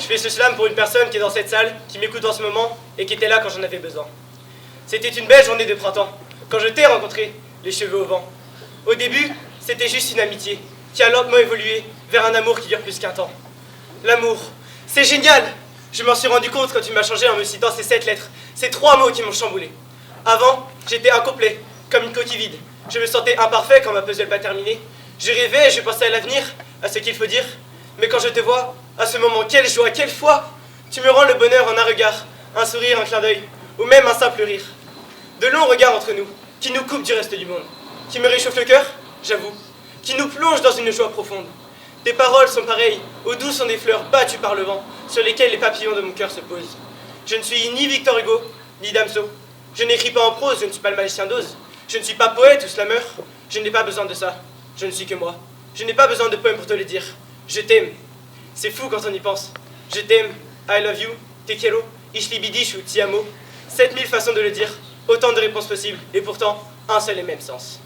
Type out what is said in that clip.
Je fais ce slam pour une personne qui est dans cette salle, qui m'écoute en ce moment et qui était là quand j'en avais besoin. C'était une belle journée de printemps, quand je t'ai rencontré, les cheveux au vent. Au début, c'était juste une amitié, qui a lentement évolué vers un amour qui dure plus qu'un temps. L'amour, c'est génial! Je m'en suis rendu compte quand tu m'as changé en me citant ces 7 lettres, ces 3 mots qui m'ont chamboulé. Avant, j'étais incomplet, comme une coquille vide. Je me sentais imparfait quand ma puzzle pas terminée. Je rêvais et je pensais à l'avenir, à ce qu'il faut dire. Mais quand je te vois, à ce moment, quelle joie, quelle foi! Tu me rends le bonheur en un regard, un sourire, un clin d'œil, ou même un simple rire. De longs regards entre nous, qui nous coupent du reste du monde, qui me réchauffent le cœur, j'avoue, qui nous plongent dans une joie profonde. Tes paroles sont pareilles, aux doux sont des fleurs battues par le vent, sur lesquelles les papillons de mon cœur se posent. Je ne suis ni Victor Hugo, ni Damso. Je n'écris pas en prose, je ne suis pas le magicien d'Oz. Je ne suis pas poète ou slammer, je n'ai pas besoin de ça. Je ne suis que moi. Je n'ai pas besoin de poèmes pour te le dire. Je t'aime. C'est fou quand on y pense. Je t'aime, I love you, te quiero, ich liebe dich ou ti amo. 7000 façons de le dire, autant de réponses possibles, et pourtant, un seul et même sens.